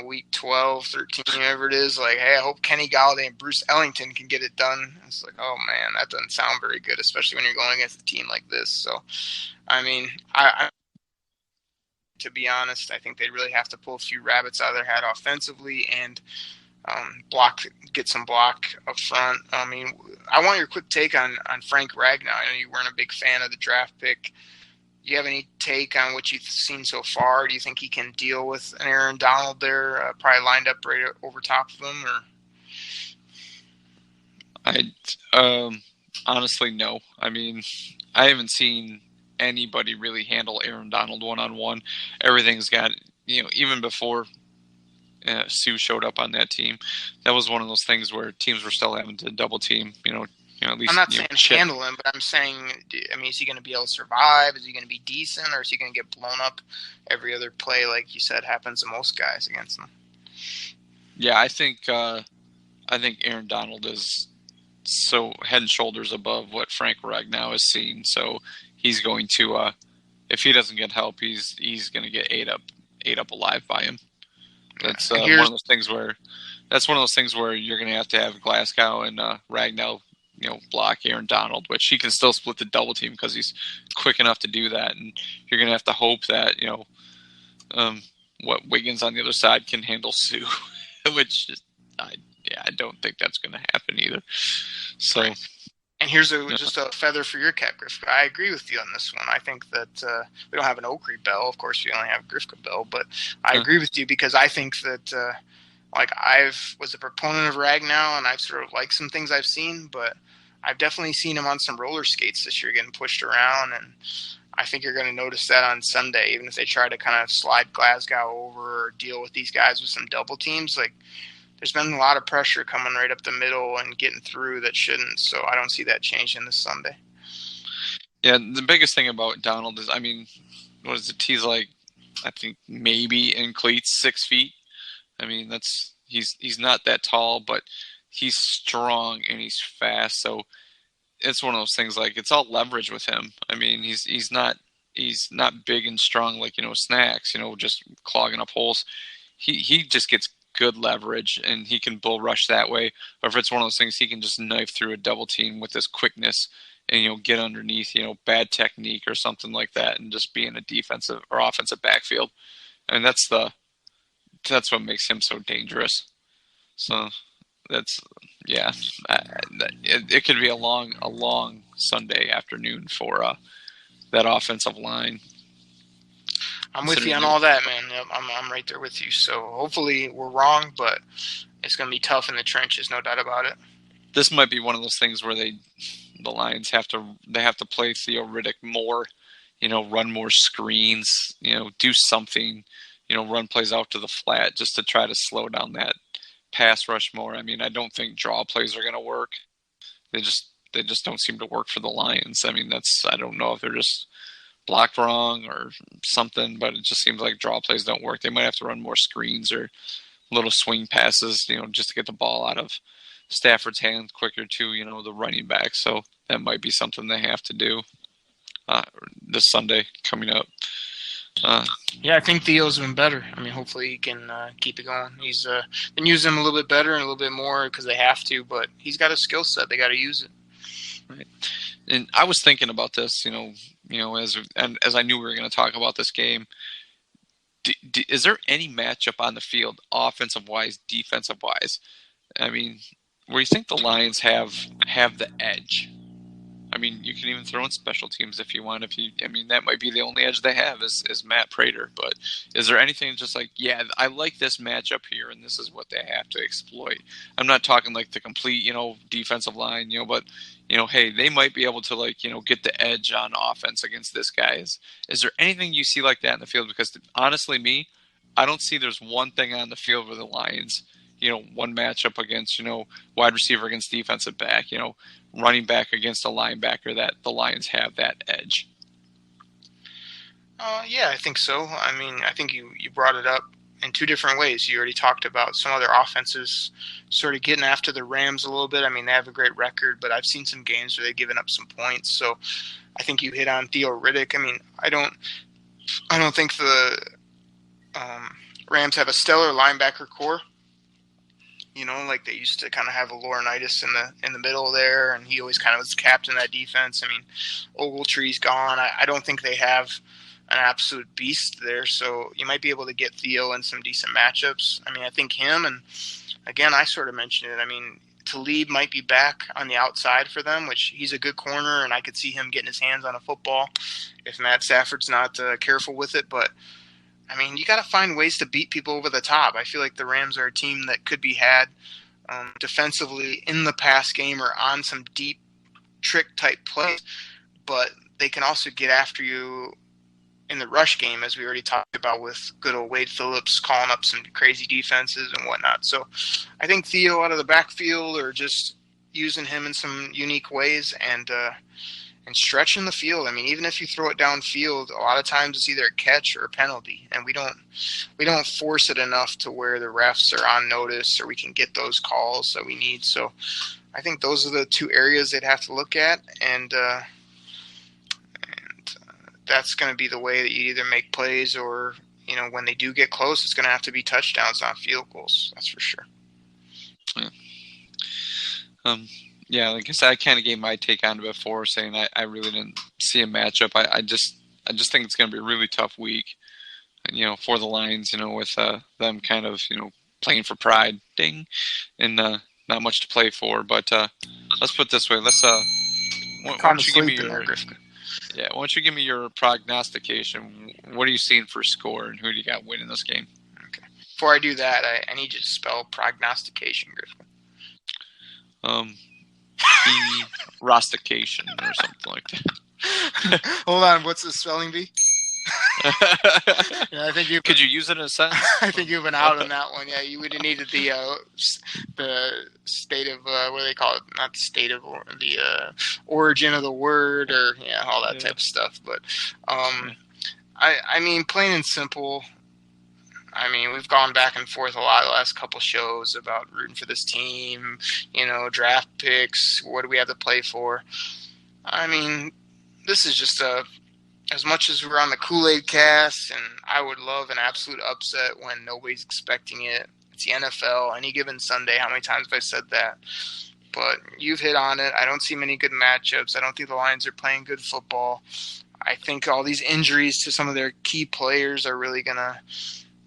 week 12, 13, whatever it is? Like, hey, I hope Kenny Galladay and Bruce Ellington can get it done. It's like, oh, man, that doesn't sound very good, especially when you're going against a team like this. So, I mean, to be honest, I think they really have to pull a few rabbits out of their hat offensively and get some block up front. I mean, I want your quick take on Frank Ragnow. I know you weren't a big fan of the draft pick. Do you have any take on what you've seen so far? Do you think he can deal with an Aaron Donald there, probably lined up right over top of him? Or honestly, no. I mean, I haven't seen anybody really handle Aaron Donald one-on-one. Everything's got, even before Sue showed up on that team, that was one of those things where teams were still having to double team. At least I'm not saying handle him, but I'm saying, is he going to be able to survive? Is he going to be decent, or is he going to get blown up every other play, like you said, happens to most guys against him? Yeah, I think Aaron Donald is so head and shoulders above what Frank Ragnow has seen. So he's going to, if he doesn't get help, he's going to get ate up alive by him. That's one of those things where you're going to have Glasgow and Ragnow, block Aaron Donald, which he can still split the double team because he's quick enough to do that. And you're going to have to hope that, what Wiggins on the other side can handle Sue, which I don't think that's going to happen either. So, right. And here's just a feather for your cap, Grifka. I agree with you on this one. I think that we don't have an Oakley Bell. Of course, we only have Grifka Bell. But I agree with you because I think that, I was a proponent of Ragnow, and I've sort of liked some things I've seen. But I've definitely seen him on some roller skates this year getting pushed around. And I think you're going to notice that on Sunday, even if they try to kind of slide Glasgow over or deal with these guys with some double teams. There's been a lot of pressure coming right up the middle and getting through that shouldn't, so I don't see that changing this Sunday. Yeah, the biggest thing about Donald is, what is it? He's I think maybe in cleats 6 feet. He's not that tall, but he's strong and he's fast. So it's one of those things it's all leverage with him. He's not big and strong like Snacks, just clogging up holes. He just gets good leverage and he can bull rush that way. Or if it's one of those things, he can just knife through a double team with his quickness and get underneath, bad technique or something like that, and just be in a defensive or offensive backfield. That's what makes him so dangerous. So it could be a long Sunday afternoon for that offensive line. I'm with you on all that, man. Yep, I'm right there with you. So hopefully we're wrong, but it's going to be tough in the trenches, no doubt about it. This might be one of those things where the Lions have to play Theo Riddick more, run more screens, do something, run plays out to the flat just to try to slow down that pass rush more. I don't think draw plays are going to work. They just don't seem to work for the Lions. I don't know if they're just blocked wrong or something, but it just seems like draw plays don't work. They might have to run more screens or little swing passes, just to get the ball out of Stafford's hands quicker to, the running back. So that might be something they have to do this Sunday coming up. I think Theo's been better. Hopefully he can keep it going. He's been using him a little bit better and a little bit more because they have to, but he's got a skill set. They got to use it. Right. And I was thinking about this, as I knew we were going to talk about this game. Is there any matchup on the field, offensive-wise, defensive-wise, where you think the Lions have the edge? You can even throw in special teams if you want. That might be the only edge they have is Matt Prater. But is there anything just I like this matchup here, and this is what they have to exploit? I'm not talking the complete, defensive line, but, hey, they might be able to get the edge on offense against this guy. Is there anything you see like that in the field? Because honestly, I don't see there's one thing on the field where the Lions, one matchup against, wide receiver against defensive back, running back against a linebacker that the Lions have that edge. Yeah, I think so. I mean, I think you brought it up in two different ways. You already talked about some other offenses sort of getting after the Rams a little bit. I mean, they have a great record, but I've seen some games where they've given up some points. So I think you hit on Theo Riddick. I mean, I don't think the Rams have a stellar linebacker core. Like they used to kind of have a Laurinaitis in the middle there, and he always kind of was the captain of that defense. I mean, Ogletree's gone. I don't think they have an absolute beast there, so you might be able to get Theo in some decent matchups. I mean, I think him, and again, I sort of mentioned it. I mean, Talib might be back on the outside for them, which he's a good corner, and I could see him getting his hands on a football if Matt Stafford's not careful with it. But I mean, you got to find ways to beat people over the top. I feel like the Rams are a team that could be had defensively in the pass game or on some deep trick type plays, but they can also get after you in the rush game, as we already talked about with good old Wade Phillips calling up some crazy defenses and whatnot. So I think Theo out of the backfield, or just using him in some unique ways and stretching the field. I mean, even if you throw it downfield, a lot of times it's either a catch or a penalty, and we don't force it enough to where the refs are on notice or we can get those calls that we need. So I think those are the two areas they'd have to look at, and that's going to be the way that you either make plays or, when they do get close, it's going to have to be touchdowns, not field goals. That's for sure. Yeah. Like I said, I kind of gave my take on it before, saying I really didn't see a matchup. I just think it's going to be a really tough week, for the Lions, with them kind of, playing for pride, ding, and not much to play for. But let's put it this way. Why don't you give me your why don't you give me your prognostication? What are you seeing for score, and who do you got winning this game? Okay. Before I do that, I need you to spell prognostication, Griffin. Rustication or something like that. Hold on, what's the spelling bee? I think could you use it in a sentence? I think you've been out on that one. Yeah, you would have needed the state of what do they call it? Not the state of the origin of the word, or all that type of stuff. But I mean, plain and simple. I mean, we've gone back and forth a lot the last couple shows about rooting for this team. Draft picks. What do we have to play for? I mean, this is just as much as we're on the Kool-Aid cast, and I would love an absolute upset when nobody's expecting it. It's the NFL. Any given Sunday, how many times have I said that? But you've hit on it. I don't see many good matchups. I don't think the Lions are playing good football. I think all these injuries to some of their key players are really going to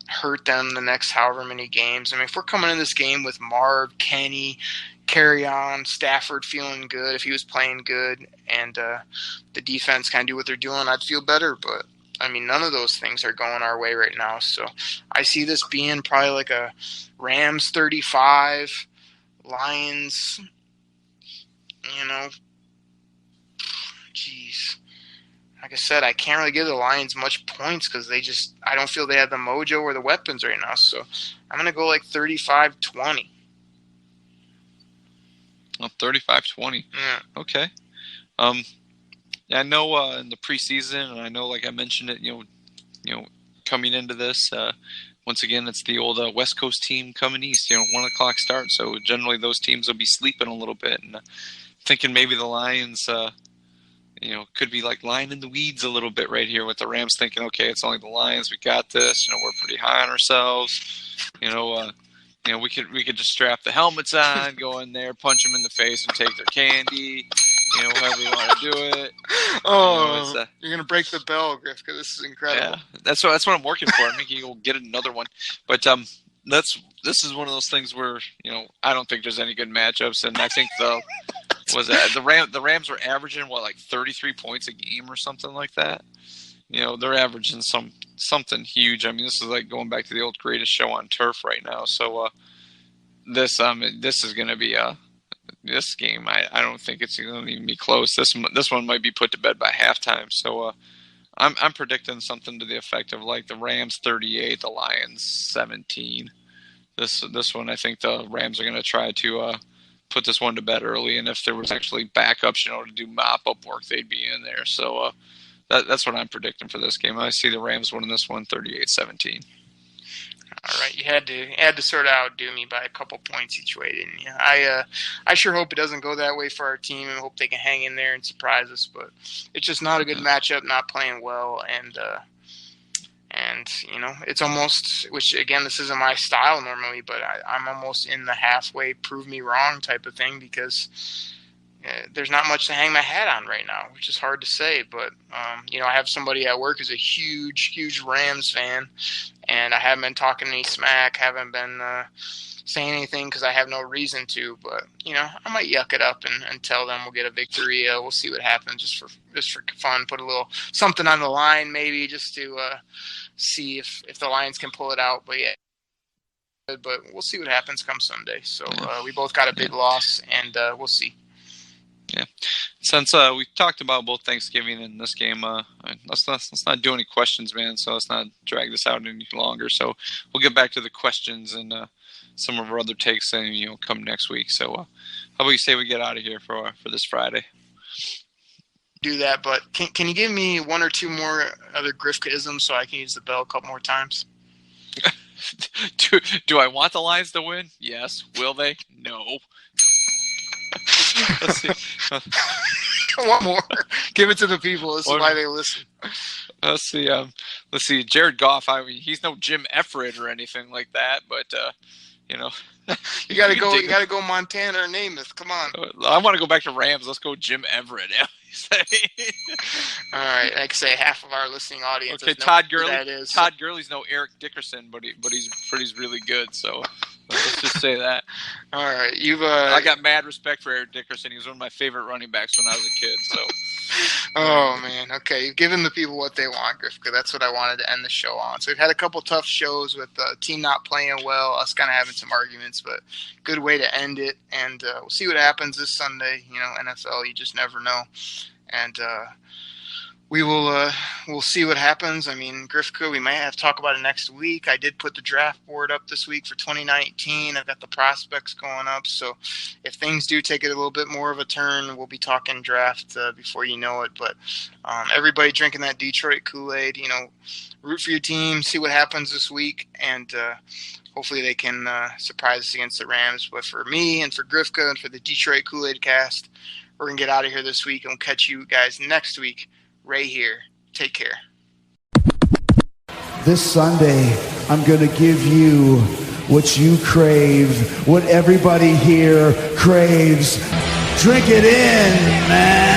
hurt them the next however many games. I mean, if we're coming in this game with Marv, Kenny, carry on, Stafford feeling good, if he was playing good, and the defense kind of do what they're doing, I'd feel better. But, I mean, none of those things are going our way right now. So I see this being probably like a Rams 35, Lions, geez. Like I said, I can't really give the Lions much points because I don't feel they have the mojo or the weapons right now. So I'm going to go like 35-20. Oh, 35-20. Yeah. Okay. Yeah, I know in the preseason, and I know, like I mentioned it, coming into this, once again, it's the old West Coast team coming east. 1:00 start, so generally those teams will be sleeping a little bit, and thinking maybe the Lions, could be like lying in the weeds a little bit right here with the Rams, thinking, okay, it's only the Lions, we got this. We're pretty high on ourselves. We could just strap the helmets on, go in there, punch them in the face, and take their candy. However you want to do it. Oh, you're gonna break the bell, Griff, because this is incredible. Yeah, that's what I'm working for. I'm making you get another one. But this is one of those things where I don't think there's any good matchups, and I think the Rams were averaging like 33 points a game or something like that. They're averaging something huge. I mean, this is like going back to the old Greatest Show on Turf right now. So this is going to be this game, I don't think it's going to even be close. This one might be put to bed by halftime. So I'm predicting something to the effect of like the Rams 38, the Lions 17. This one, I think the Rams are going to try to put this one to bed early, and if there was actually backups, to do mop-up work, they'd be in there. So that's what I'm predicting for this game. I see the Rams winning this one 38-17. All right, you had to sort of outdo me by a couple points each way, didn't you? I sure hope it doesn't go that way for our team, and hope they can hang in there and surprise us. But it's just not a good matchup, not playing well, and it's almost, which again, this isn't my style normally, but I'm almost in the halfway prove me wrong type of thing, because there's not much to hang my hat on right now, which is hard to say. But I have somebody at work who's a huge Rams fan, and I haven't been talking any smack, haven't been saying anything because I have no reason to. But I might yuck it up and tell them we'll get a victory. We'll see what happens, just for fun. Put a little something on the line, maybe, just to see if the Lions can pull it out. But but we'll see what happens come Sunday. So we both got a big loss, and we'll see. Yeah. Since we talked about both Thanksgiving and this game, let's not do any questions, man. So let's not drag this out any longer. So we'll get back to the questions and some of our other takes, and come next week. So how about you say we get out of here for this Friday? Do that, but can you give me one or two more other Grifka-isms so I can use the bell a couple more times? Do I want the Lions to win? Yes. Will they? No. Let's see. One more. Give it to the people. This is why they listen. Let's see. Jared Goff. I mean, he's no Jim Everett or anything like that, but you gotta go. You gotta go Montana or Namath. Come on. I want to go back to Rams. Let's go Jim Everett. All right. Like I say, half of our listening audience. Okay, Todd Gurley. Todd Gurley's no Eric Dickerson, but he's really good. So let's just say that. All right, I got mad respect for Eric Dickerson. He was one of my favorite running backs when I was a kid. So. Oh man. Okay, you've given the people what they want, Grifka. That's what I wanted to end the show on. So we've had a couple tough shows with the team not playing well, us kind of having some arguments, but good way to end it. And we'll see what happens this Sunday. NFL, you just never know. And we'll see what happens. I mean, Grifka, we might have to talk about it next week. I did put the draft board up this week for 2019. I've got the prospects going up. So if things do take it a little bit more of a turn, we'll be talking draft before you know it. But everybody drinking that Detroit Kool-Aid, root for your team, see what happens this week. And hopefully they can surprise us against the Rams. But for me and for Grifka and for the Detroit Kool-Aid cast, we're going to get out of here this week, and we'll catch you guys next week right here. Take care. This Sunday, I'm going to give you what you crave, what everybody here craves. Drink it in, man.